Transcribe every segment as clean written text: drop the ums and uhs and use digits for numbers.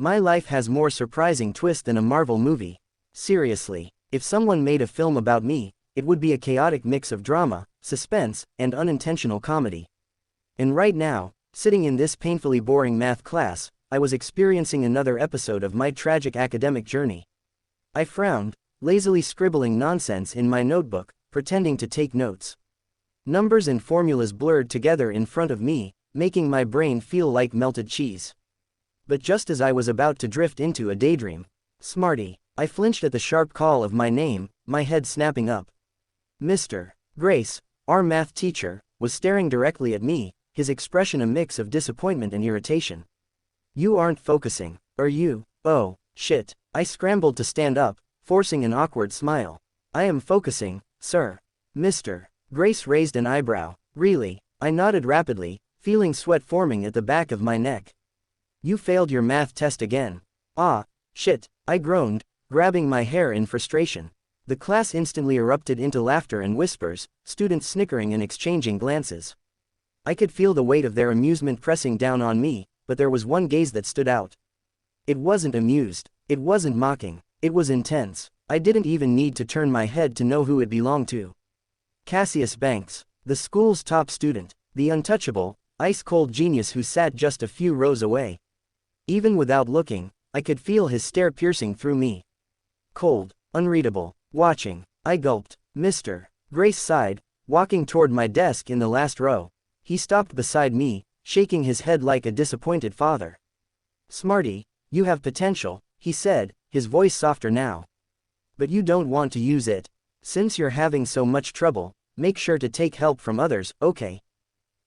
My life has more surprising twists than a Marvel movie. Seriously, if someone made a film about me, it would be a chaotic mix of drama, suspense, and unintentional comedy. And right now, sitting in this painfully boring math class, I was experiencing another episode of my tragic academic journey. I frowned, lazily scribbling nonsense in my notebook, pretending to take notes. Numbers and formulas blurred together in front of me, making my brain feel like melted cheese. But just as I was about to drift into a daydream, Smarty, I flinched at the sharp call of my name, my head snapping up. Mr. Grace, our math teacher, was staring directly at me, his expression a mix of disappointment and irritation. You aren't focusing, are you? Oh, shit. I scrambled to stand up, forcing an awkward smile. I am focusing, sir. Mr. Grace raised an eyebrow. Really? I nodded rapidly, feeling sweat forming at the back of my neck. You failed your math test again. Ah, shit, I groaned, grabbing my hair in frustration. The class instantly erupted into laughter and whispers, students snickering and exchanging glances. I could feel the weight of their amusement pressing down on me, but there was one gaze that stood out. It wasn't amused, it wasn't mocking, it was intense. I didn't even need to turn my head to know who it belonged to. Cassius Banks, the school's top student, the untouchable, ice-cold genius who sat just a few rows away. Even without looking, I could feel his stare piercing through me. Cold, unreadable, watching. I gulped. Mr. Grace sighed, walking toward my desk in the last row. He stopped beside me, shaking his head like a disappointed father. Smarty, you have potential, he said, his voice softer now. But you don't want to use it. Since you're having so much trouble, make sure to take help from others, okay?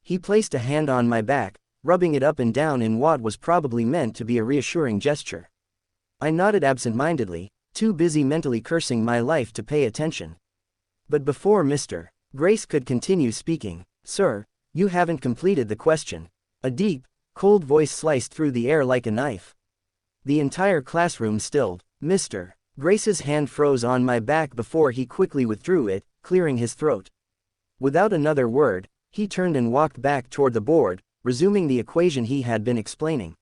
He placed a hand on my back, rubbing it up and down in what was probably meant to be a reassuring gesture. I nodded absent-mindedly, too busy mentally cursing my life to pay attention. But before Mr. Grace could continue speaking, sir, you haven't completed the question. A deep, cold voice sliced through the air like a knife. The entire classroom stilled. Mr. Grace's hand froze on my back before he quickly withdrew it, clearing his throat. Without another word, he turned and walked back toward the board, resuming the equation he had been explaining.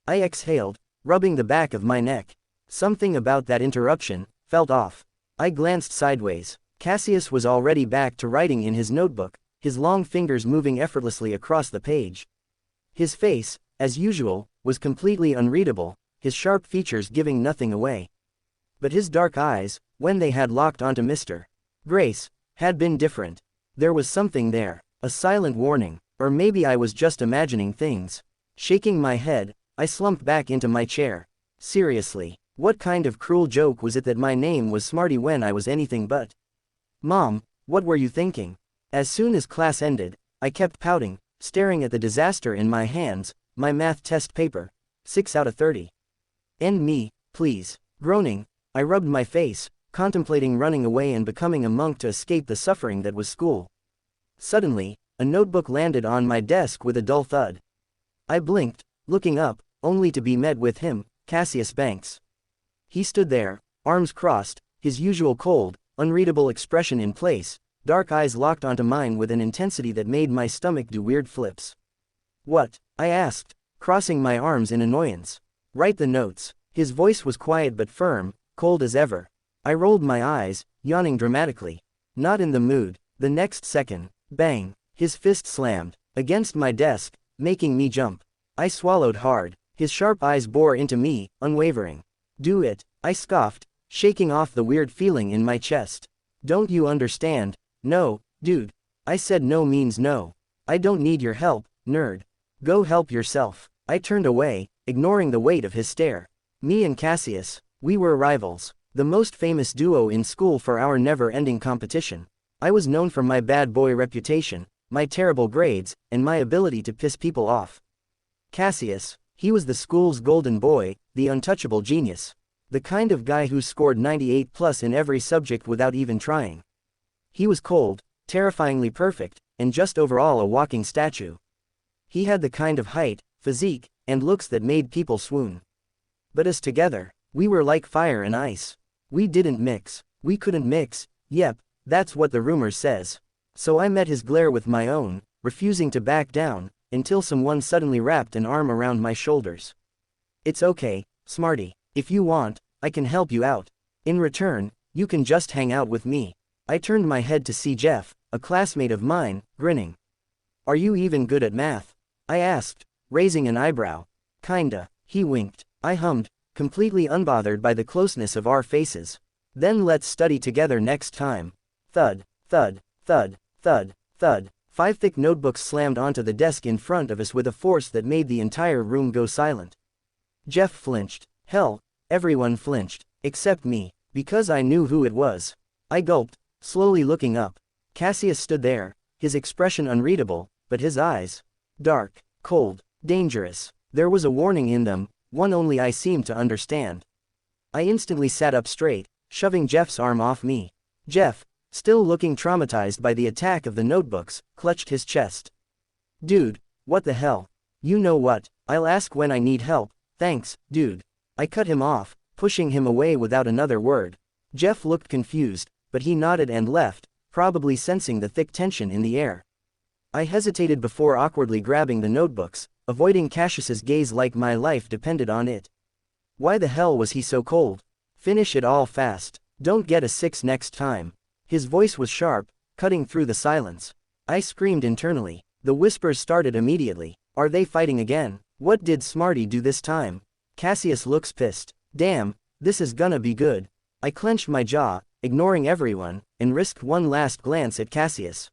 I exhaled, rubbing the back of my neck. Something about that interruption felt off. I glanced sideways. Cassius was already back to writing in his notebook, his long fingers moving effortlessly across the page. His face, as usual, was completely unreadable, his sharp features giving nothing away. But his dark eyes, when they had locked onto Mr. Grace, had been different. There was something there, a silent warning, or maybe I was just imagining things. Shaking my head, I slumped back into my chair. Seriously, what kind of cruel joke was it that my name was Smarty when I was anything but? Mom, what were you thinking? As soon as class ended, I kept pouting, staring at the disaster in my hands, my math test paper, 6 out of 30. End me, please. Groaning, I rubbed my face, contemplating running away and becoming a monk to escape the suffering that was school. Suddenly, a notebook landed on my desk with a dull thud. I blinked, looking up, only to be met with him, Cassius Banks. He stood there, arms crossed, his usual cold, unreadable expression in place, dark eyes locked onto mine with an intensity that made my stomach do weird flips. What? I asked, crossing my arms in annoyance. Write the notes. His voice was quiet but firm, cold as ever. I rolled my eyes, yawning dramatically. Not in the mood. The next second, bang, his fist slammed against my desk, making me jump. I swallowed hard. His sharp eyes bore into me, unwavering. Do it, I scoffed, shaking off the weird feeling in my chest. Don't you understand? No, dude. I said no means no. I don't need your help, nerd. Go help yourself. I turned away, ignoring the weight of his stare. Me and Cassius, we were rivals. The most famous duo in school for our never-ending competition. I was known for my bad boy reputation, my terrible grades, and my ability to piss people off. Cassius, he was the school's golden boy, the untouchable genius. The kind of guy who scored 98+ in every subject without even trying. He was cold, terrifyingly perfect, and just overall a walking statue. He had the kind of height, physique, and looks that made people swoon. But as together, we were like fire and ice. We didn't mix. We couldn't mix. Yep, that's what the rumor says. So I met his glare with my own, refusing to back down, until someone suddenly wrapped an arm around my shoulders. It's okay, smarty. If you want, I can help you out. In return, you can just hang out with me. I turned my head to see Jeff, a classmate of mine, grinning. Are you even good at math? I asked, raising an eyebrow. Kinda, he winked. I hummed, completely unbothered by the closeness of our faces. Then let's study together next time. Thud, thud, thud, thud, thud. 5 thick notebooks slammed onto the desk in front of us with a force that made the entire room go silent. Jeff flinched. Hell, everyone flinched, except me, because I knew who it was. I gulped, slowly looking up. Cassius stood there, his expression unreadable, but his eyes. Dark, cold, dangerous. There was a warning in them, one only I seemed to understand. I instantly sat up straight, shoving Jeff's arm off me. Jeff, still looking traumatized by the attack of the notebooks, clutched his chest. Dude, what the hell? You know what, I'll ask when I need help, thanks, dude. I cut him off, pushing him away without another word. Jeff looked confused, but he nodded and left, probably sensing the thick tension in the air. I hesitated before awkwardly grabbing the notebooks, avoiding Cassius's gaze like my life depended on it. Why the hell was he so cold? Finish it all fast. Don't get a 6 next time. His voice was sharp, cutting through the silence. I screamed internally. The whispers started immediately. Are they fighting again? What did Smarty do this time? Cassius looks pissed. Damn, this is gonna be good. I clenched my jaw, ignoring everyone, and risked one last glance at Cassius.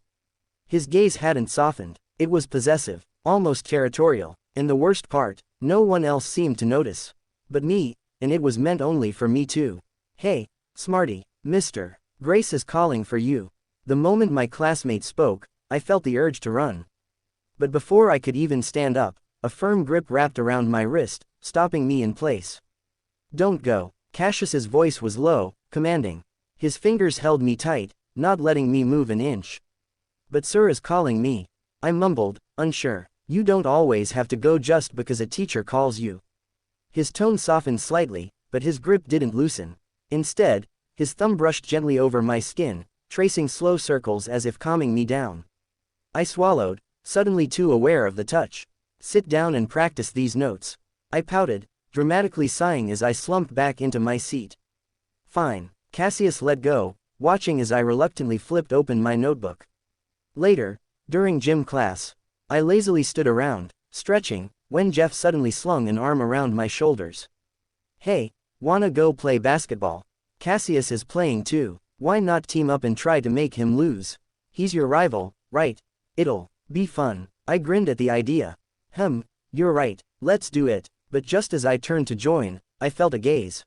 His gaze hadn't softened. It was possessive, almost territorial, and the worst part, no one else seemed to notice. But me, and it was meant only for me too. Hey, Smarty, Mr. Grace is calling for you. The moment my classmate spoke, I felt the urge to run. But before I could even stand up, a firm grip wrapped around my wrist, stopping me in place. Don't go. Cassius's voice was low, commanding. His fingers held me tight, not letting me move an inch. But sir is calling me. I mumbled, unsure. You don't always have to go just because a teacher calls you. His tone softened slightly, but his grip didn't loosen. Instead, his thumb brushed gently over my skin, tracing slow circles as if calming me down. I swallowed, suddenly too aware of the touch. Sit down and practice these notes. I pouted, dramatically sighing as I slumped back into my seat. Fine. Cassius let go, watching as I reluctantly flipped open my notebook. Later, during gym class, I lazily stood around, stretching, when Jeff suddenly slung an arm around my shoulders. Hey, wanna go play basketball? Cassius is playing too. Why not team up and try to make him lose? He's your rival, right? It'll be fun. I grinned at the idea. You're right, let's do it. But just as I turned to join, I felt a gaze.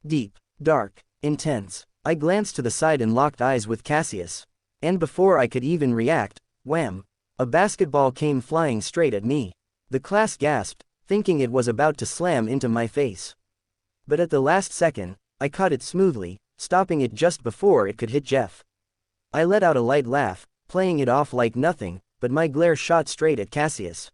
Deep, dark, intense. I glanced to the side and locked eyes with Cassius. And before I could even react, wham! A basketball came flying straight at me. The class gasped, thinking it was about to slam into my face. But at the last second, I caught it smoothly, stopping it just before it could hit Jeff. I let out a light laugh, playing it off like nothing, but my glare shot straight at Cassius.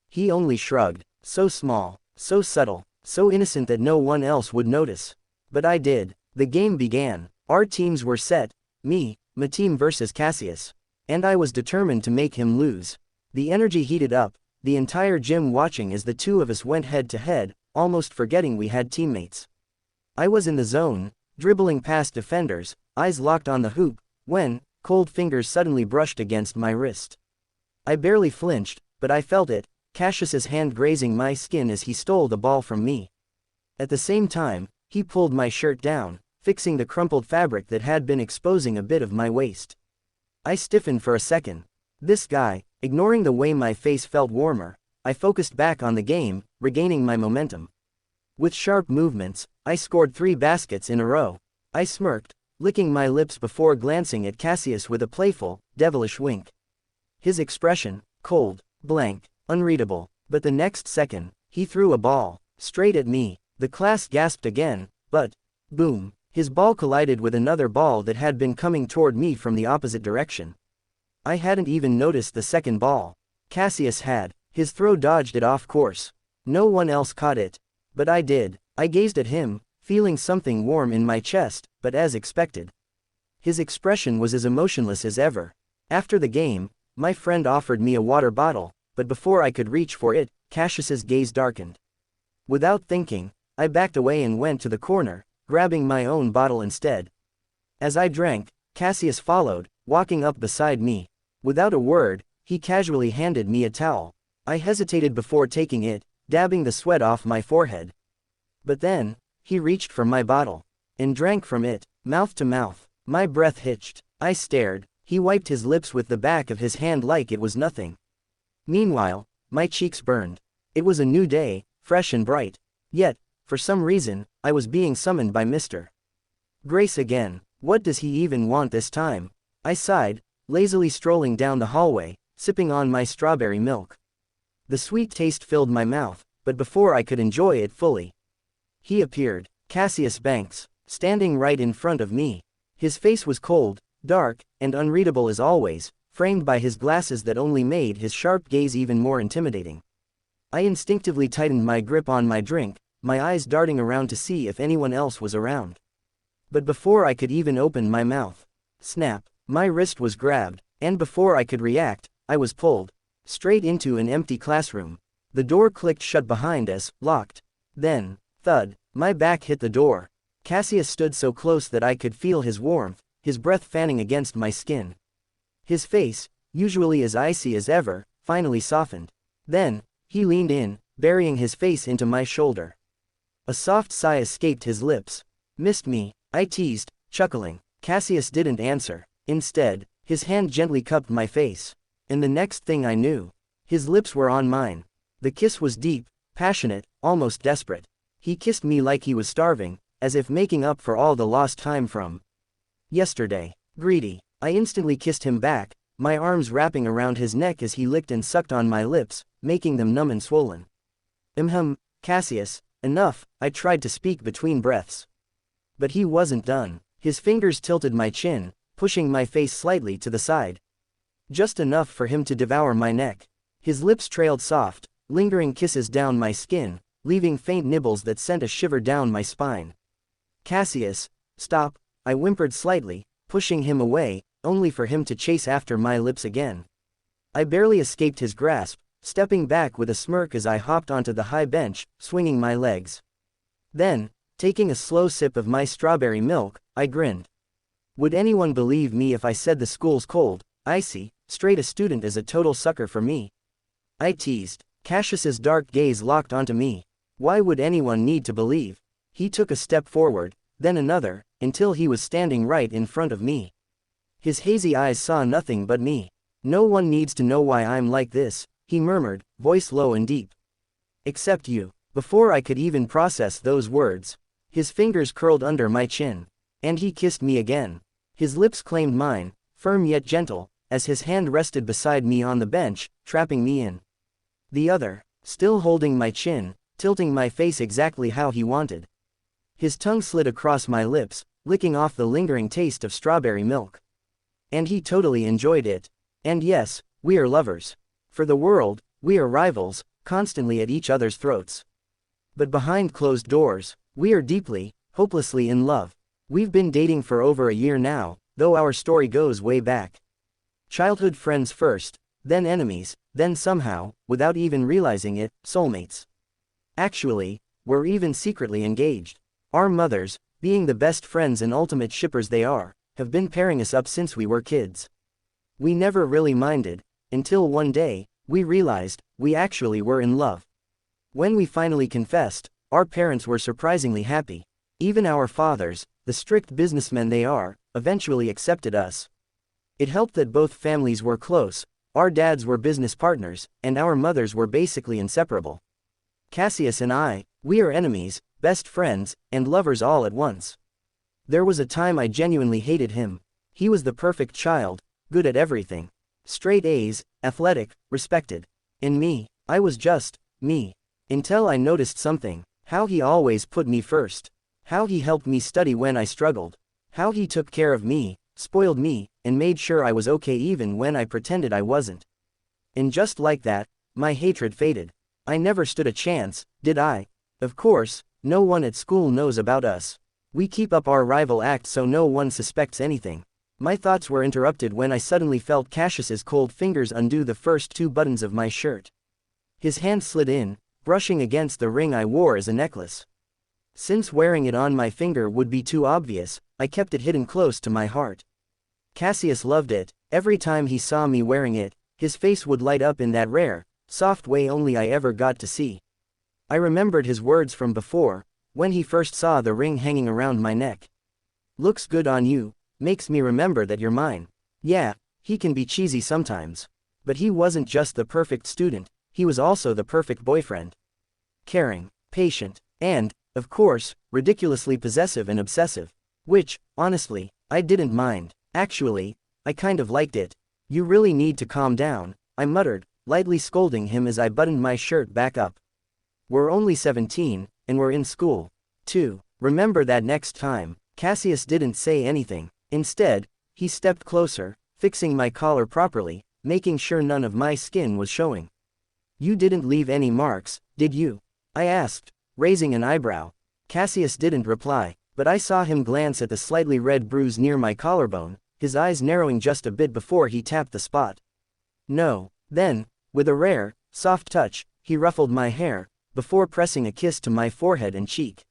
He only shrugged. So small, so subtle, so innocent that no one else would notice. But I did. The game began. Our teams were set. Me, my team versus Cassius. And I was determined to make him lose. The energy heated up, the entire gym watching as the two of us went head to head, almost forgetting we had teammates. I was in the zone, dribbling past defenders, eyes locked on the hoop, when, cold fingers suddenly brushed against my wrist. I barely flinched, but I felt it, Cassius's hand grazing my skin as he stole the ball from me. At the same time, he pulled my shirt down, fixing the crumpled fabric that had been exposing a bit of my waist. I stiffened for a second. This guy, ignoring the way my face felt warmer, I focused back on the game, regaining my momentum. With sharp movements, I scored 3 baskets in a row. I smirked, licking my lips before glancing at Cassius with a playful, devilish wink. His expression, cold, blank, unreadable, but the next second, he threw a ball, straight at me. The class gasped again, but, boom, his ball collided with another ball that had been coming toward me from the opposite direction. I hadn't even noticed the second ball. Cassius had. His throw dodged it off course. No one else caught it. But I did. I gazed at him, feeling something warm in my chest, but as expected. His expression was as emotionless as ever. After the game, my friend offered me a water bottle, but before I could reach for it, Cassius's gaze darkened. Without thinking, I backed away and went to the corner, grabbing my own bottle instead. As I drank, Cassius followed, walking up beside me. Without a word, he casually handed me a towel. I hesitated before taking it, dabbing the sweat off my forehead. But then, he reached for my bottle and drank from it, mouth to mouth. My breath hitched. I stared. He wiped his lips with the back of his hand like it was nothing. Meanwhile, my cheeks burned. It was a new day, fresh and bright. Yet, for some reason, I was being summoned by Mr. Grace again. What does he even want this time? I sighed, lazily strolling down the hallway, sipping on my strawberry milk. The sweet taste filled my mouth, but before I could enjoy it fully, he appeared. Cassius Banks, standing right in front of me. His face was cold, dark, and unreadable as always, framed by his glasses that only made his sharp gaze even more intimidating. I instinctively tightened my grip on my drink, my eyes darting around to see if anyone else was around. But before I could even open my mouth, snap, my wrist was grabbed, and before I could react, I was pulled straight into an empty classroom. The door clicked shut behind us, locked. Then, thud, my back hit the door. Cassius stood so close that I could feel his warmth, his breath fanning against my skin. His face, usually as icy as ever, finally softened. Then, he leaned in, burying his face into my shoulder. A soft sigh escaped his lips. Missed me, I teased, chuckling. Cassius didn't answer. Instead, his hand gently cupped my face. And the next thing I knew, his lips were on mine. The kiss was deep, passionate, almost desperate. He kissed me like he was starving, as if making up for all the lost time from yesterday. Greedy, I instantly kissed him back, my arms wrapping around his neck as he licked and sucked on my lips, making them numb and swollen. Cassius, enough, I tried to speak between breaths. But he wasn't done. His fingers tilted my chin, pushing my face slightly to the side. Just enough for him to devour my neck. His lips trailed soft, lingering kisses down my skin, leaving faint nibbles that sent a shiver down my spine. Cassius, stop, I whimpered slightly, pushing him away, only for him to chase after my lips again. I barely escaped his grasp, stepping back with a smirk as I hopped onto the high bench, swinging my legs. Then, taking a slow sip of my strawberry milk, I grinned. Would anyone believe me if I said the school's cold, icy, straight a student is a total sucker for me? I teased. Cassius's dark gaze locked onto me. Why would anyone need to believe? He took a step forward, then another, until he was standing right in front of me. His hazy eyes saw nothing but me. No one needs to know why I'm like this, he murmured, voice low and deep. Except you. Before I could even process those words, his fingers curled under my chin. And he kissed me again. His lips claimed mine, firm yet gentle, as his hand rested beside me on the bench, trapping me in. The other, still holding my chin, tilting my face exactly how he wanted. His tongue slid across my lips, licking off the lingering taste of strawberry milk. And he totally enjoyed it. And yes, we are lovers. For the world, we are rivals, constantly at each other's throats. But behind closed doors, we are deeply, hopelessly in love. We've been dating for over a year now, though our story goes way back. Childhood friends first, then enemies, then somehow, without even realizing it, soulmates. Actually, we're even secretly engaged. Our mothers, being the best friends and ultimate shippers they are, have been pairing us up since we were kids. We never really minded, until one day, we realized, we actually were in love. When we finally confessed, our parents were surprisingly happy. Even our fathers, the strict businessmen they are, eventually accepted us. It helped that both families were close, our dads were business partners, and our mothers were basically inseparable. Cassius and I, we are enemies, best friends, and lovers all at once. There was a time I genuinely hated him. He was the perfect child, good at everything. Straight A's, athletic, respected. And me, I was just me. Until I noticed something, how he always put me first. How he helped me study when I struggled. How he took care of me, spoiled me, and made sure I was okay even when I pretended I wasn't. And just like that, my hatred faded. I never stood a chance, did I? Of course, no one at school knows about us. We keep up our rival act so no one suspects anything. My thoughts were interrupted when I suddenly felt Cassius's cold fingers undo the first two buttons of my shirt. His hand slid in, brushing against the ring I wore as a necklace. Since wearing it on my finger would be too obvious, I kept it hidden close to my heart. Cassius loved it. Every time he saw me wearing it, his face would light up in that rare, soft way only I ever got to see. I remembered his words from before, when he first saw the ring hanging around my neck. "Looks good on you, makes me remember that you're mine." Yeah, he can be cheesy sometimes. But he wasn't just the perfect student, he was also the perfect boyfriend. Caring, patient, and, of course, ridiculously possessive and obsessive. Which, honestly, I didn't mind. Actually, I kind of liked it. "You really need to calm down," I muttered, lightly scolding him as I buttoned my shirt back up. "We're only 17, and we're in school, too. Remember that next time." Cassius didn't say anything. Instead, he stepped closer, fixing my collar properly, making sure none of my skin was showing. "You didn't leave any marks, did you?" I asked, raising an eyebrow. Cassius didn't reply, but I saw him glance at the slightly red bruise near my collarbone, his eyes narrowing just a bit before he tapped the spot. "No." Then, with a rare, soft touch, he ruffled my hair, before pressing a kiss to my forehead and cheek.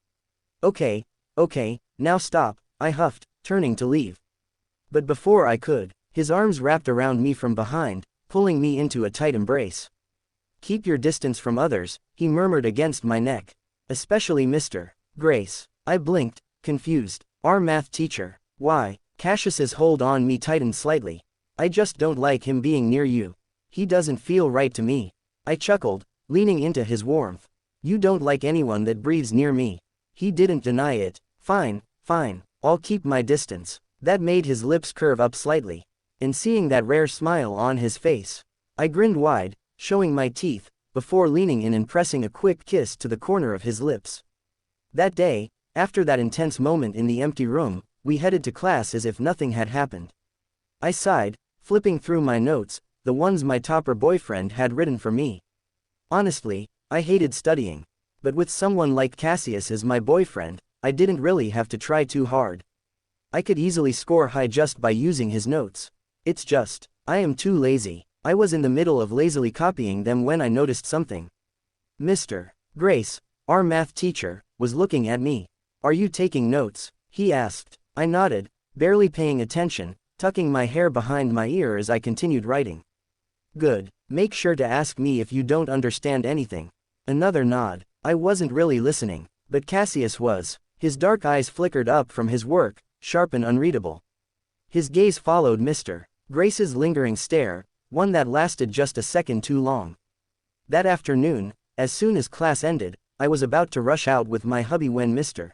Okay, now stop," I huffed, turning to leave. But before I could, his arms wrapped around me from behind, pulling me into a tight embrace. "Keep your distance from others," he murmured against my neck. "Especially Mr. Grace." I blinked, confused. "Our math teacher." "Why?" Cassius's hold on me tightened slightly. "I just don't like him being near you. He doesn't feel right to me." I chuckled, leaning into his warmth. "You don't like anyone that breathes near me." He didn't deny it. Fine, I'll keep my distance." That made his lips curve up slightly. And seeing that rare smile on his face, I grinned wide, showing my teeth, before leaning in and pressing a quick kiss to the corner of his lips. That day, after that intense moment in the empty room, we headed to class as if nothing had happened. I sighed, flipping through my notes, the ones my topper boyfriend had written for me. Honestly, I hated studying. But with someone like Cassius as my boyfriend, I didn't really have to try too hard. I could easily score high just by using his notes. It's just, I am too lazy. I was in the middle of lazily copying them when I noticed something. Mr. Grace, our math teacher, was looking at me. "Are you taking notes?" he asked. I nodded, barely paying attention, tucking my hair behind my ear as I continued writing. "Good. Make sure to ask me if you don't understand anything." Another nod. I wasn't really listening, but Cassius was. His dark eyes flickered up from his work, sharp and unreadable. His gaze followed Mr. Grace's lingering stare, one that lasted just a second too long. That afternoon, as soon as class ended, I was about to rush out with my hubby when Mr.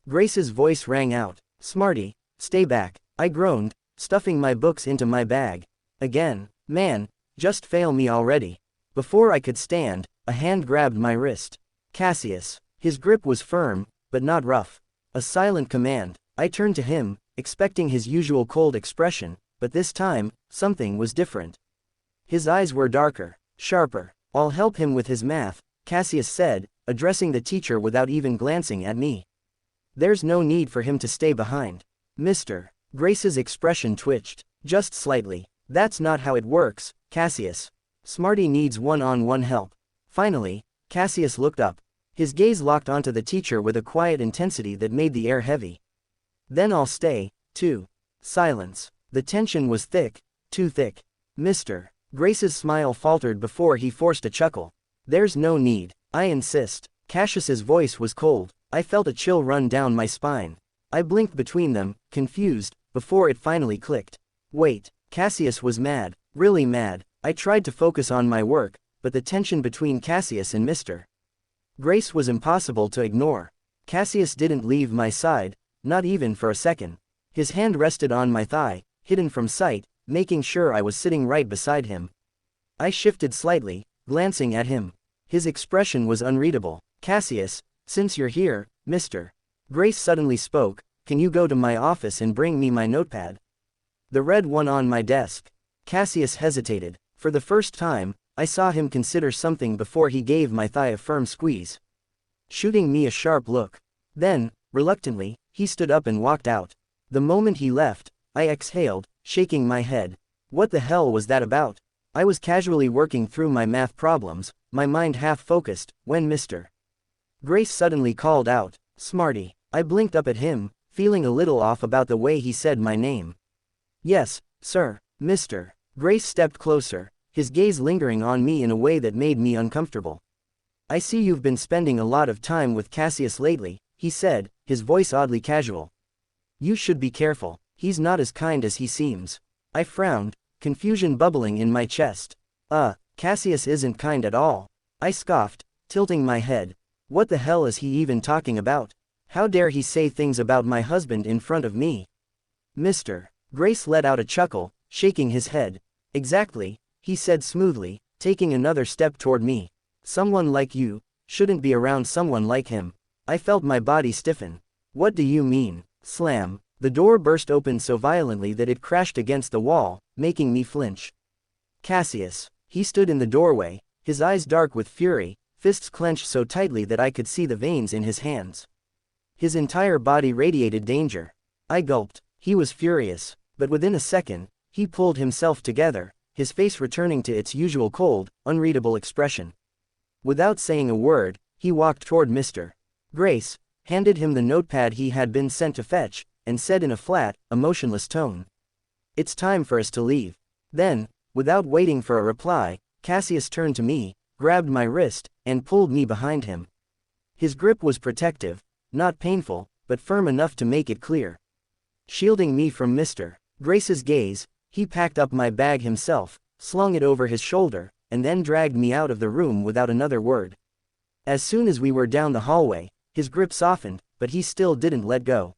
Grace's voice rang out. "Smarty, stay back," I groaned, stuffing my books into my bag. "Again, man, just fail me already." Before I could stand, a hand grabbed my wrist. Cassius. His grip was firm, but not rough. A silent command. I turned to him, expecting his usual cold expression, but this time, something was different. His eyes were darker, sharper. "I'll help him with his math," Cassius said, addressing the teacher without even glancing at me. "There's no need for him to stay behind." Mr. Grace's expression twitched, just slightly. "That's not how it works, Cassius. Smarty needs one-on-one help." Finally, Cassius looked up. His gaze locked onto the teacher with a quiet intensity that made the air heavy. "Then I'll stay, too." Silence. The tension was thick, too thick. Mr. Grace's smile faltered before he forced a chuckle. "There's no need. I insist." Cassius's voice was cold. I felt a chill run down my spine. I blinked between them, confused, before it finally clicked. Wait. Cassius was mad. Really mad. I tried to focus on my work, but the tension between Cassius and Mr. Grace was impossible to ignore. Cassius didn't leave my side, not even for a second. His hand rested on my thigh, hidden from sight, making sure I was sitting right beside him. I shifted slightly, glancing at him. His expression was unreadable. "Cassius, since you're here, Mr. Grace suddenly spoke, can you go to my office and bring me my notepad? The red one on my desk." Cassius hesitated. For the first time, I saw him consider something before he gave my thigh a firm squeeze, shooting me a sharp look. Then, reluctantly, he stood up and walked out. The moment he left, I exhaled, shaking my head. What the hell was that about? I was casually working through my math problems, my mind half-focused, when Mr. Grace suddenly called out, "Smarty." I blinked up at him, feeling a little off about the way he said my name. "Yes, sir." Mr. Grace stepped closer, his gaze lingering on me in a way that made me uncomfortable. "I see you've been spending a lot of time with Cassius lately," he said, his voice oddly casual. "You should be careful, he's not as kind as he seems." I frowned, confusion bubbling in my chest. Cassius isn't kind at all," I scoffed, tilting my head. "What the hell is he even talking about? How dare he say things about my husband in front of me?" Mr. Grace let out a chuckle, shaking his head. "Exactly," he said smoothly, taking another step toward me. "Someone like you shouldn't be around someone like him." I felt my body stiffen. "What do you mean?" Slam. The door burst open so violently that it crashed against the wall, making me flinch. Cassius. He stood in the doorway, his eyes dark with fury, fists clenched so tightly that I could see the veins in his hands. His entire body radiated danger. I gulped. He was furious, but within a second, he pulled himself together, his face returning to its usual cold, unreadable expression. Without saying a word, he walked toward Mr. Grace, handed him the notepad he had been sent to fetch, and said in a flat, emotionless tone, "It's time for us to leave." Then, without waiting for a reply, Cassius turned to me, grabbed my wrist, and pulled me behind him. His grip was protective, not painful, but firm enough to make it clear. Shielding me from Mr. Grace's gaze, he packed up my bag himself, slung it over his shoulder, and then dragged me out of the room without another word. As soon as we were down the hallway, his grip softened, but he still didn't let go.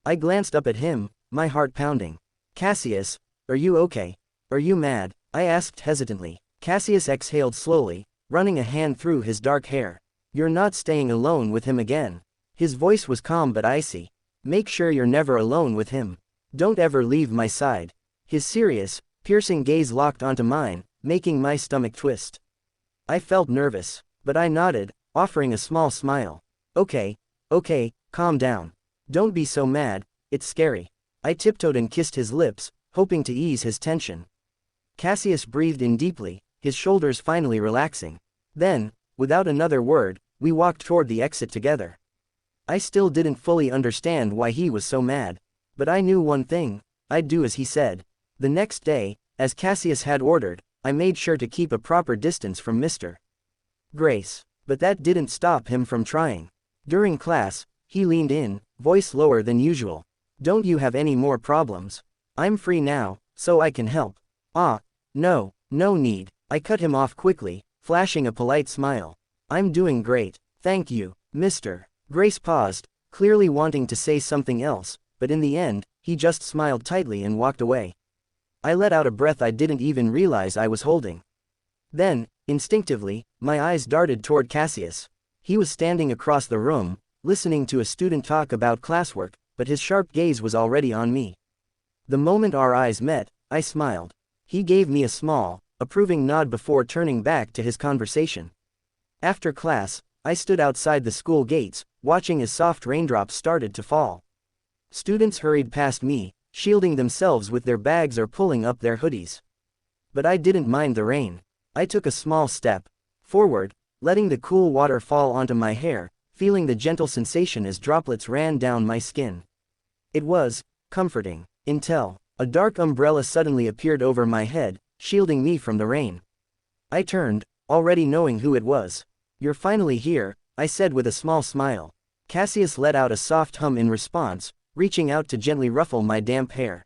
I glanced up at him, my heart pounding. "Cassius, are you okay? Are you mad?" I asked hesitantly. Cassius exhaled slowly, running a hand through his dark hair. "You're not staying alone with him again." His voice was calm but icy. "Make sure you're never alone with him. Don't ever leave my side." His serious, piercing gaze locked onto mine, making my stomach twist. I felt nervous, but I nodded, offering a small smile. Okay, calm down. Don't be so mad, it's scary." I tiptoed and kissed his lips, hoping to ease his tension. Cassius breathed in deeply, his shoulders finally relaxing. Then, without another word, we walked toward the exit together. I still didn't fully understand why he was so mad. But I knew one thing, I'd do as he said. The next day, as Cassius had ordered, I made sure to keep a proper distance from Mr. Grace. But that didn't stop him from trying. During class, he leaned in, voice lower than usual. "Don't you have any more problems? I'm free now, so I can help." No need." I cut him off quickly, flashing a polite smile. "I'm doing great, thank you, Mr. Grace paused, clearly wanting to say something else, but in the end, he just smiled tightly and walked away. I let out a breath I didn't even realize I was holding. Then, instinctively, my eyes darted toward Cassius. He was standing across the room, listening to a student talk about classwork, but his sharp gaze was already on me. The moment our eyes met, I smiled. He gave me a small, approving nod before turning back to his conversation. After class, I stood outside the school gates, watching as soft raindrops started to fall. Students hurried past me, shielding themselves with their bags or pulling up their hoodies. But I didn't mind the rain. I took a small step forward, letting the cool water fall onto my hair, feeling the gentle sensation as droplets ran down my skin. It was comforting, until a dark umbrella suddenly appeared over my head, shielding me from the rain. I turned, already knowing who it was. "You're finally here," I said with a small smile. Cassius let out a soft hum in response, reaching out to gently ruffle my damp hair.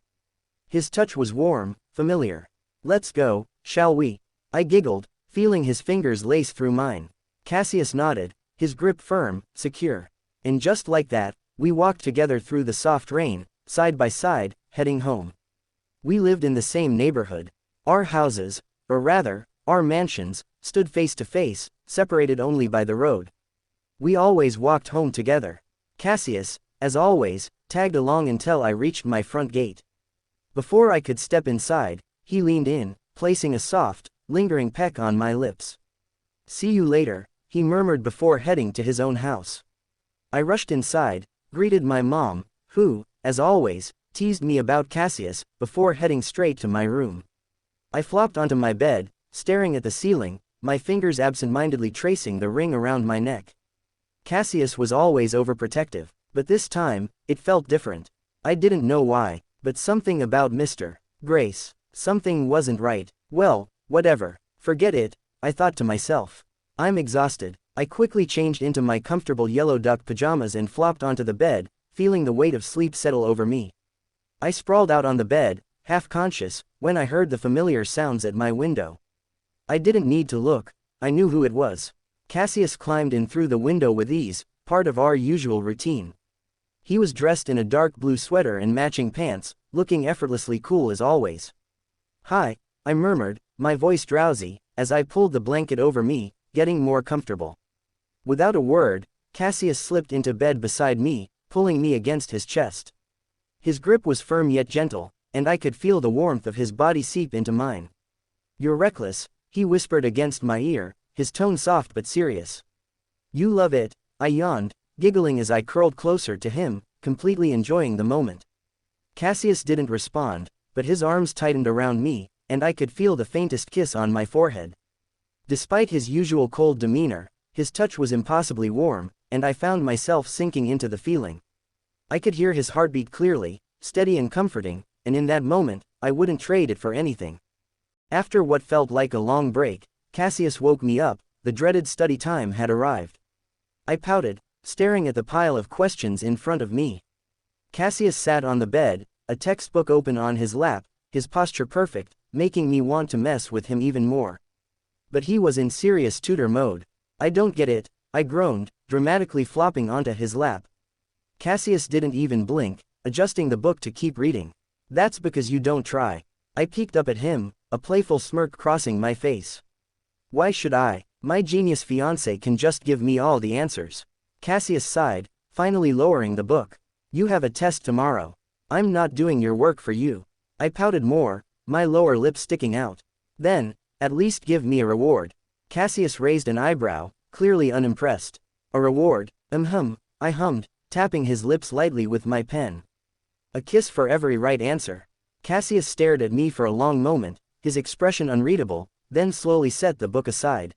His touch was warm, familiar. "Let's go, shall we?" I giggled, feeling his fingers lace through mine. Cassius nodded, his grip firm, secure. And just like that, we walked together through the soft rain, side by side, heading home. We lived in the same neighborhood. Our houses, or rather, our mansions, stood face to face, separated only by the road. We always walked home together. Cassius, as always, tagged along until I reached my front gate. Before I could step inside, he leaned in, placing a soft, lingering peck on my lips. "See you later," he murmured before heading to his own house. I rushed inside, greeted my mom, who, as always, teased me about Cassius, before heading straight to my room. I flopped onto my bed, staring at the ceiling, my fingers absent-mindedly tracing the ring around my neck. Cassius was always overprotective, but this time, it felt different. I didn't know why, but something about Mr. Grace. Something wasn't right. Well, whatever. Forget it, I thought to myself. I'm exhausted. I quickly changed into my comfortable yellow duck pajamas and flopped onto the bed, feeling the weight of sleep settle over me. I sprawled out on the bed, half conscious, when I heard the familiar sounds at my window. I didn't need to look, I knew who it was. Cassius climbed in through the window with ease, part of our usual routine. He was dressed in a dark blue sweater and matching pants, looking effortlessly cool as always. "Hi," I murmured, my voice drowsy, as I pulled the blanket over me, getting more comfortable. Without a word, Cassius slipped into bed beside me, pulling me against his chest. His grip was firm yet gentle, and I could feel the warmth of his body seep into mine. "You're reckless," he whispered against my ear, his tone soft but serious. "You love it," I yawned, giggling as I curled closer to him, completely enjoying the moment. Cassius didn't respond, but his arms tightened around me, and I could feel the faintest kiss on my forehead. Despite his usual cold demeanor, his touch was impossibly warm, and I found myself sinking into the feeling. I could hear his heartbeat clearly, steady and comforting, and in that moment, I wouldn't trade it for anything. After what felt like a long break, Cassius woke me up. The dreaded study time had arrived. I pouted, staring at the pile of questions in front of me. Cassius sat on the bed, a textbook open on his lap, his posture perfect, making me want to mess with him even more. But he was in serious tutor mode. "I don't get it," I groaned, dramatically flopping onto his lap. Cassius didn't even blink, adjusting the book to keep reading. "That's because you don't try." I peeked up at him, a playful smirk crossing my face. "Why should I? My genius fiancé can just give me all the answers." Cassius sighed, finally lowering the book. "You have a test tomorrow. I'm not doing your work for you." I pouted more, my lower lip sticking out. "Then, at least give me a reward." Cassius raised an eyebrow, clearly unimpressed. "A reward? I hummed, tapping his lips lightly with my pen. "A kiss for every right answer." Cassius stared at me for a long moment, his expression unreadable, then slowly set the book aside.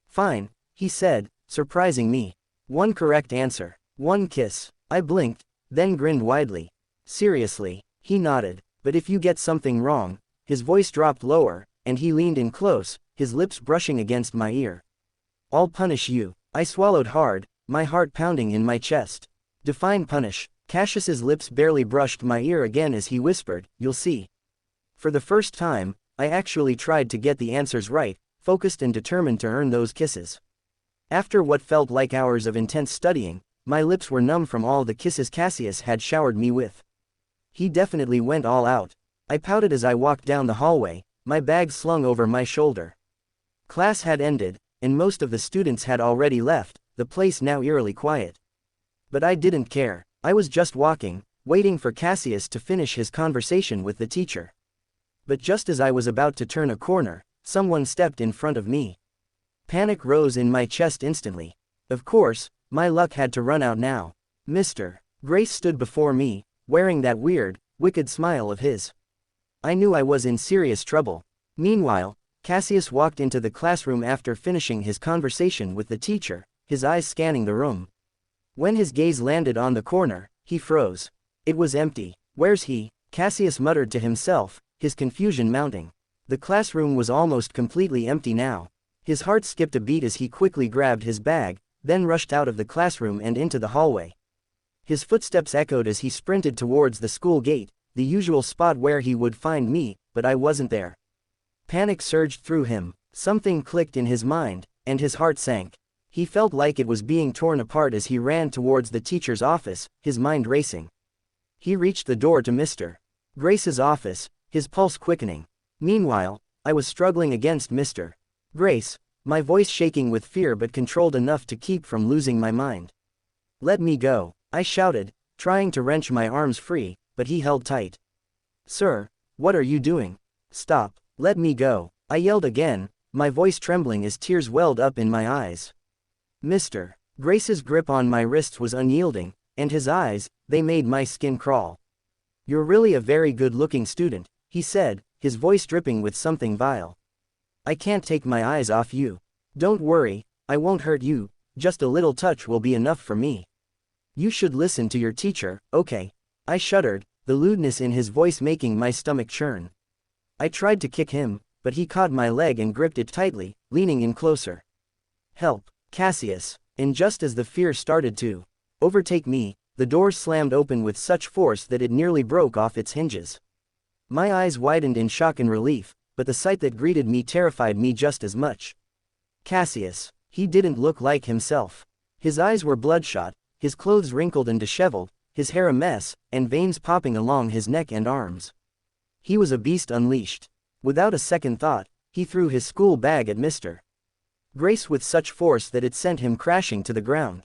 "Fine," he said, surprising me. "One correct answer. One kiss." I blinked, then grinned widely. "Seriously?" He nodded. "But if you get something wrong," his voice dropped lower, and he leaned in close, his lips brushing against my ear. "I'll punish you." I swallowed hard, my heart pounding in my chest. "Define punish." Cassius's lips barely brushed my ear again as he whispered, "You'll see." For the first time, I actually tried to get the answers right, focused and determined to earn those kisses. After what felt like hours of intense studying, my lips were numb from all the kisses Cassius had showered me with. He definitely went all out. I pouted as I walked down the hallway, my bag slung over my shoulder. Class had ended, and most of the students had already left, the place now eerily quiet. But I didn't care. I was just walking, waiting for Cassius to finish his conversation with the teacher. But just as I was about to turn a corner, someone stepped in front of me. Panic rose in my chest instantly. Of course, my luck had to run out now. Mr. Grace stood before me, wearing that weird, wicked smile of his. I knew I was in serious trouble. Meanwhile, Cassius walked into the classroom after finishing his conversation with the teacher, his eyes scanning the room. When his gaze landed on the corner, he froze. It was empty. "Where's he?" Cassius muttered to himself, his confusion mounting. The classroom was almost completely empty now. His heart skipped a beat as he quickly grabbed his bag, then rushed out of the classroom and into the hallway. His footsteps echoed as he sprinted towards the school gate, the usual spot where he would find me, but I wasn't there. Panic surged through him, something clicked in his mind, and his heart sank. He felt like it was being torn apart as he ran towards the teacher's office, his mind racing. He reached the door to Mr. Grace's office, his pulse quickening. Meanwhile, I was struggling against Mr. Grace, my voice shaking with fear but controlled enough to keep from losing my mind. "Let me go," I shouted, trying to wrench my arms free, but he held tight. "Sir, what are you doing? Stop, let me go," I yelled again, my voice trembling as tears welled up in my eyes. Mr. Grace's grip on my wrists was unyielding, and his eyes, they made my skin crawl. "You're really a very good-looking student," he said, his voice dripping with something vile. I can't take my eyes off you. Don't worry, I won't hurt you, just a little touch will be enough for me. You should listen to your teacher, okay? I shuddered, the lewdness in his voice making my stomach churn. I tried to kick him, but he caught my leg and gripped it tightly, leaning in closer. Help, Cassius. And just as the fear started to overtake me, the door slammed open with such force that it nearly broke off its hinges. My eyes widened in shock and relief, but the sight that greeted me terrified me just as much. Cassius. He didn't look like himself. His eyes were bloodshot, his clothes wrinkled and disheveled, his hair a mess, and veins popping along his neck and arms. He was a beast unleashed. Without a second thought, he threw his school bag at Mr. Grace with such force that it sent him crashing to the ground.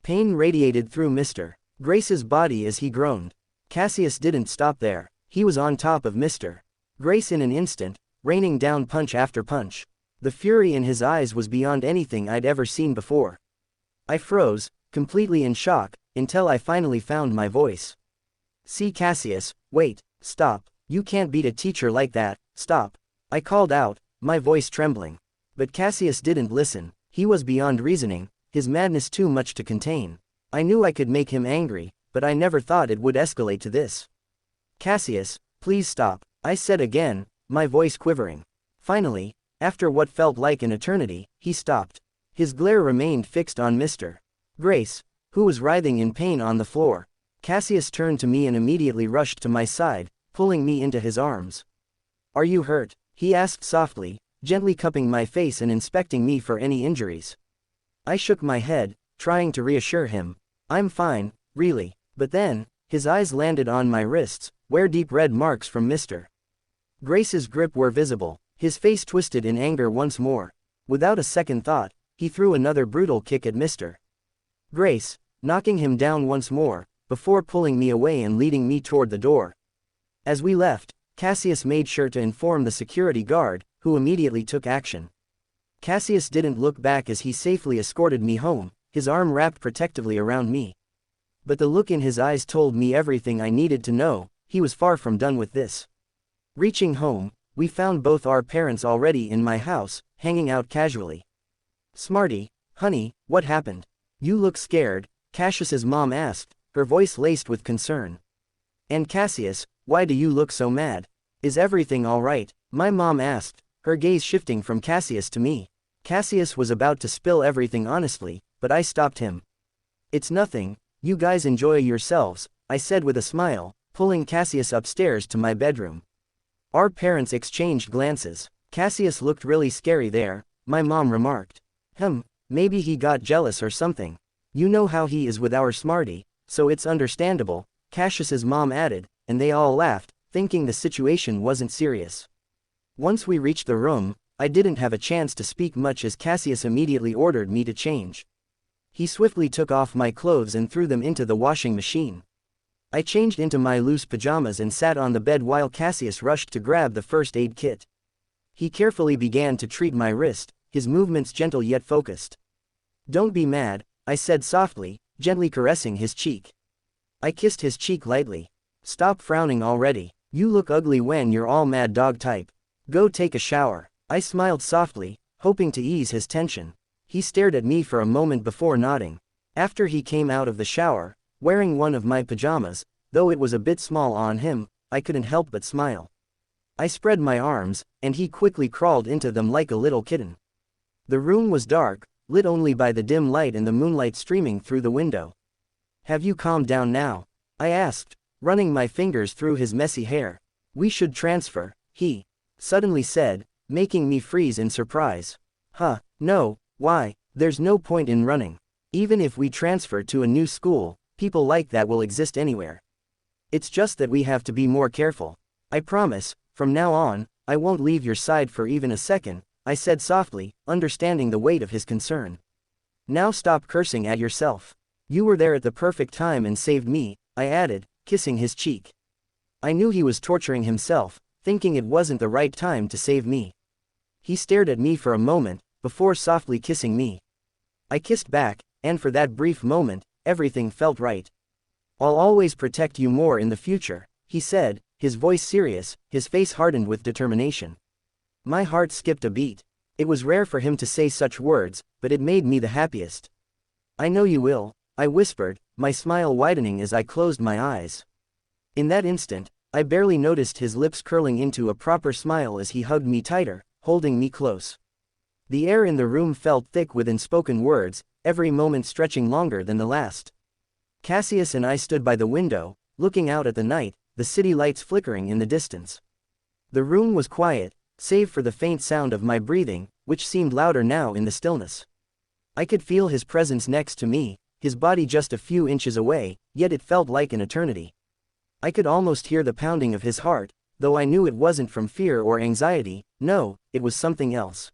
Pain radiated through Mr. Grace's body as he groaned. Cassius didn't stop there. He was on top of Mr. Grace in an instant, raining down punch after punch. The fury in his eyes was beyond anything I'd ever seen before. I froze, completely in shock, until I finally found my voice. See Cassius, wait, stop, you can't beat a teacher like that, stop. I called out, my voice trembling. But Cassius didn't listen. He was beyond reasoning, his madness too much to contain. I knew I could make him angry, but I never thought it would escalate to this. Cassius, please stop, I said again, my voice quivering. Finally, after what felt like an eternity, he stopped. His glare remained fixed on Mr. Grace, who was writhing in pain on the floor. Cassius turned to me and immediately rushed to my side, pulling me into his arms. Are you hurt? He asked softly, gently cupping my face and inspecting me for any injuries. I shook my head, trying to reassure him. I'm fine, really. But then, his eyes landed on my wrists, where deep red marks from Mr. Grace's grip were visible. His face twisted in anger once more. Without a second thought, he threw another brutal kick at Mr. Grace, knocking him down once more, before pulling me away and leading me toward the door. As we left, Cassius made sure to inform the security guard, who immediately took action. Cassius didn't look back as he safely escorted me home, his arm wrapped protectively around me. But the look in his eyes told me everything I needed to know. He was far from done with this. Reaching home, we found both our parents already in my house, hanging out casually. Smarty, honey, what happened? You look scared, Cassius's mom asked, her voice laced with concern. And Cassius, why do you look so mad? Is everything all right? My mom asked, her gaze shifting from Cassius to me. Cassius was about to spill everything honestly, but I stopped him. It's nothing, you guys enjoy yourselves, I said with a smile, pulling Cassius upstairs to my bedroom. Our parents exchanged glances. Cassius looked really scary there, my mom remarked. Maybe he got jealous or something. You know how he is with our Smarty, so it's understandable, Cassius's mom added, and they all laughed, thinking the situation wasn't serious. Once we reached the room, I didn't have a chance to speak much as Cassius immediately ordered me to change. He swiftly took off my clothes and threw them into the washing machine. I changed into my loose pajamas and sat on the bed while Cassius rushed to grab the first aid kit. He carefully began to treat my wrist, his movements gentle yet focused. Don't be mad, I said softly, gently caressing his cheek. I kissed his cheek lightly. Stop frowning already. You look ugly when you're all mad dog type. Go take a shower. I smiled softly, hoping to ease his tension. He stared at me for a moment before nodding. After he came out of the shower, wearing one of my pajamas, though it was a bit small on him, I couldn't help but smile. I spread my arms, and he quickly crawled into them like a little kitten. The room was dark, lit only by the dim light and the moonlight streaming through the window. Have you calmed down now? I asked, running my fingers through his messy hair. We should transfer, he suddenly said, making me freeze in surprise. No, why? There's no point in running. Even if we transfer to a new school, people like that will exist anywhere. It's just that we have to be more careful. I promise, from now on, I won't leave your side for even a second, I said softly, understanding the weight of his concern. Now stop cursing at yourself. You were there at the perfect time and saved me, I added, kissing his cheek. I knew he was torturing himself, thinking it wasn't the right time to save me. He stared at me for a moment, before softly kissing me. I kissed back, and for that brief moment, everything felt right. I'll always protect you more in the future, he said, his voice serious, his face hardened with determination. My heart skipped a beat. It was rare for him to say such words, but it made me the happiest. I know you will, I whispered, my smile widening as I closed my eyes. In that instant, I barely noticed his lips curling into a proper smile as he hugged me tighter, holding me close. The air in the room felt thick with unspoken words, every moment stretching longer than the last. Cassius and I stood by the window, looking out at the night, the city lights flickering in the distance. The room was quiet, save for the faint sound of my breathing, which seemed louder now in the stillness. I could feel his presence next to me, his body just a few inches away, yet it felt like an eternity. I could almost hear the pounding of his heart, though I knew it wasn't from fear or anxiety. No, it was something else.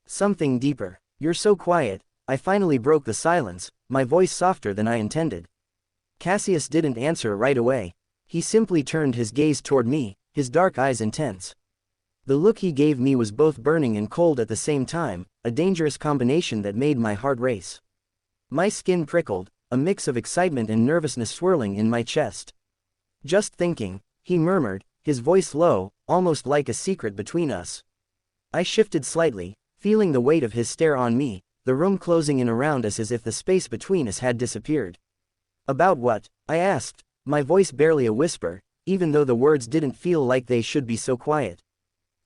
Something deeper. You're so quiet. I finally broke the silence, my voice softer than I intended. Cassius didn't answer right away. He simply turned his gaze toward me, his dark eyes intense. The look he gave me was both burning and cold at the same time, a dangerous combination that made my heart race. My skin prickled, a mix of excitement and nervousness swirling in my chest. Just thinking, he murmured, his voice low, almost like a secret between us. I shifted slightly, feeling the weight of his stare on me, the room closing in around us as if the space between us had disappeared. About what? I asked, my voice barely a whisper, even though the words didn't feel like they should be so quiet.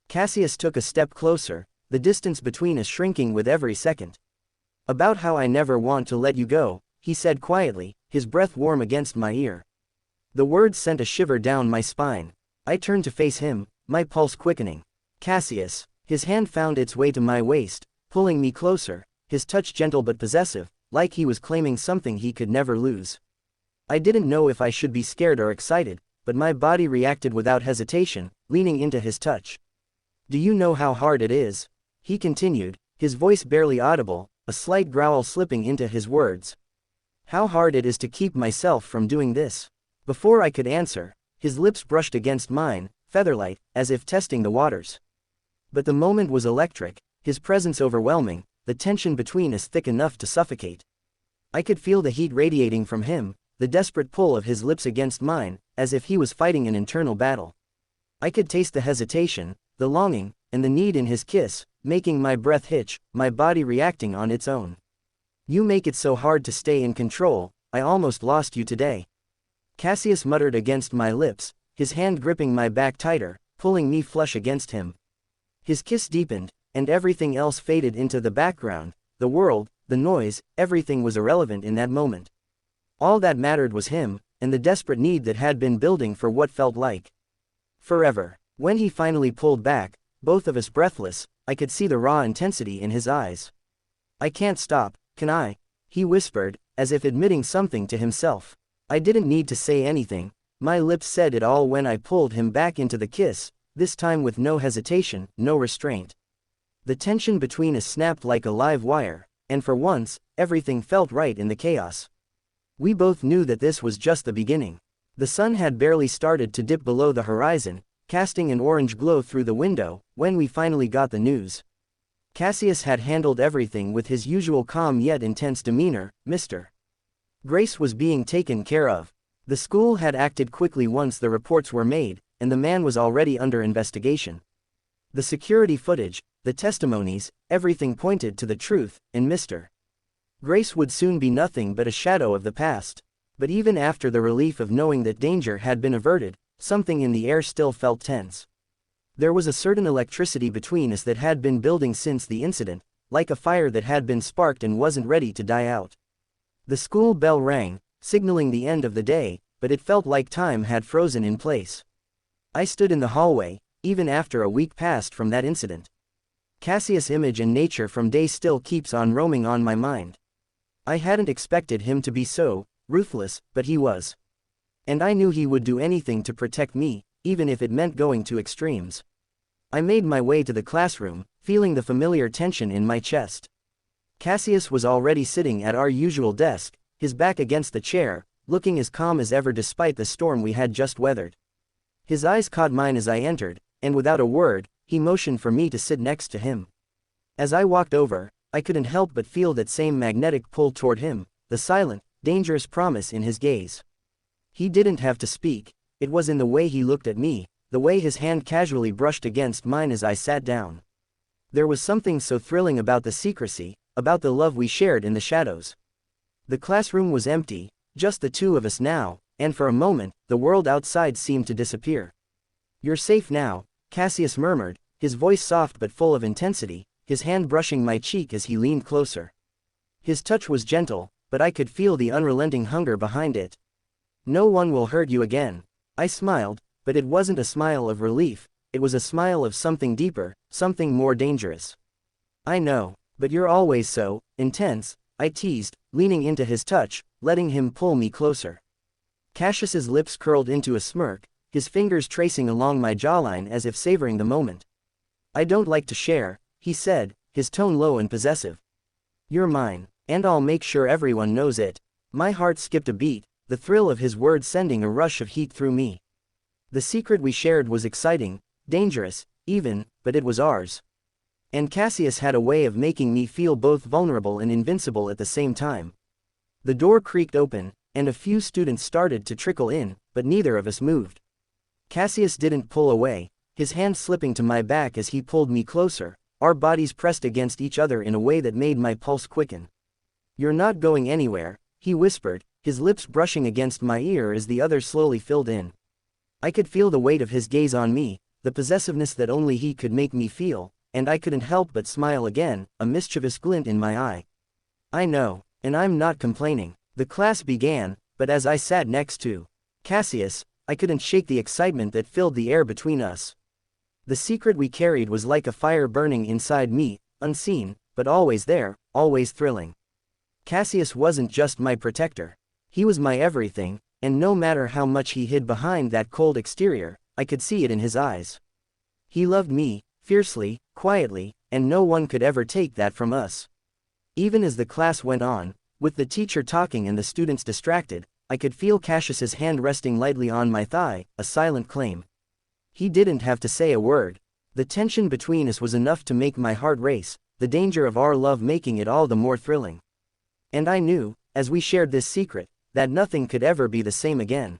Cassius took a step closer, the distance between us shrinking with every second. About how I never want to let you go, he said quietly, his breath warm against my ear. The words sent a shiver down my spine. I turned to face him, my pulse quickening. Cassius. His hand found its way to my waist, pulling me closer, his touch gentle but possessive, like he was claiming something he could never lose. I didn't know if I should be scared or excited, but my body reacted without hesitation, leaning into his touch. Do you know how hard it is? He continued, his voice barely audible, a slight growl slipping into his words. How hard it is to keep myself from doing this. Before I could answer, his lips brushed against mine, featherlight, as if testing the waters. But the moment was electric, his presence overwhelming, the tension between us thick enough to suffocate. I could feel the heat radiating from him, the desperate pull of his lips against mine, as if he was fighting an internal battle. I could taste the hesitation, the longing, and the need in his kiss, making my breath hitch, my body reacting on its own. You make it so hard to stay in control, I almost lost you today. Cassius muttered against my lips, his hand gripping my back tighter, pulling me flush against him. His kiss deepened, and everything else faded into the background, the world, the noise, everything was irrelevant in that moment. All that mattered was him, and the desperate need that had been building for what felt like forever. When he finally pulled back, both of us breathless, I could see the raw intensity in his eyes. I can't stop, can I? He whispered, as if admitting something to himself. I didn't need to say anything, my lips said it all when I pulled him back into the kiss, this time with no hesitation, no restraint. The tension between us snapped like a live wire, and for once, everything felt right in the chaos. We both knew that this was just the beginning. The sun had barely started to dip below the horizon, casting an orange glow through the window, when we finally got the news. Cassius had handled everything with his usual calm yet intense demeanor. Mr. Grace was being taken care of. The school had acted quickly once the reports were made, and the man was already under investigation. The security footage, the testimonies, everything pointed to the truth, and Mr. Grace would soon be nothing but a shadow of the past. But even after the relief of knowing that danger had been averted, something in the air still felt tense. There was a certain electricity between us that had been building since the incident, like a fire that had been sparked and wasn't ready to die out. The school bell rang, signaling the end of the day, but it felt like time had frozen in place. I stood in the hallway, even after a week passed from that incident. Cassius' image and nature from day still keeps on roaming on my mind. I hadn't expected him to be so ruthless, but he was. And I knew he would do anything to protect me, even if it meant going to extremes. I made my way to the classroom, feeling the familiar tension in my chest. Cassius was already sitting at our usual desk, his back against the chair, looking as calm as ever despite the storm we had just weathered. His eyes caught mine as I entered, and without a word, he motioned for me to sit next to him. As I walked over, I couldn't help but feel that same magnetic pull toward him, the silent, dangerous promise in his gaze. He didn't have to speak, it was in the way he looked at me, the way his hand casually brushed against mine as I sat down. There was something so thrilling about the secrecy, about the love we shared in the shadows. The classroom was empty, just the two of us now, and for a moment, the world outside seemed to disappear. "You're safe now," Cassius murmured, his voice soft but full of intensity, his hand brushing my cheek as he leaned closer. His touch was gentle, but I could feel the unrelenting hunger behind it. "No one will hurt you again." I smiled, but it wasn't a smile of relief, it was a smile of something deeper, something more dangerous. "I know, but you're always so intense," I teased, leaning into his touch, letting him pull me closer. Cassius's lips curled into a smirk, his fingers tracing along my jawline as if savoring the moment. "I don't like to share," he said, his tone low and possessive. "You're mine, and I'll make sure everyone knows it." My heart skipped a beat, the thrill of his words sending a rush of heat through me. The secret we shared was exciting, dangerous, even, but it was ours. And Cassius had a way of making me feel both vulnerable and invincible at the same time. The door creaked open, and a few students started to trickle in, but neither of us moved. Cassius didn't pull away, his hand slipping to my back as he pulled me closer, our bodies pressed against each other in a way that made my pulse quicken. "You're not going anywhere," he whispered, his lips brushing against my ear as the other slowly filled in. I could feel the weight of his gaze on me, the possessiveness that only he could make me feel, and I couldn't help but smile again, a mischievous glint in my eye. "I know, and I'm not complaining." The class began, but as I sat next to Cassius, I couldn't shake the excitement that filled the air between us. The secret we carried was like a fire burning inside me, unseen, but always there, always thrilling. Cassius wasn't just my protector. He was my everything, and no matter how much he hid behind that cold exterior, I could see it in his eyes. He loved me, fiercely, quietly, and no one could ever take that from us. Even as the class went on, with the teacher talking and the students distracted, I could feel Cassius's hand resting lightly on my thigh, a silent claim. He didn't have to say a word. The tension between us was enough to make my heart race, the danger of our love making it all the more thrilling. And I knew, as we shared this secret, that nothing could ever be the same again.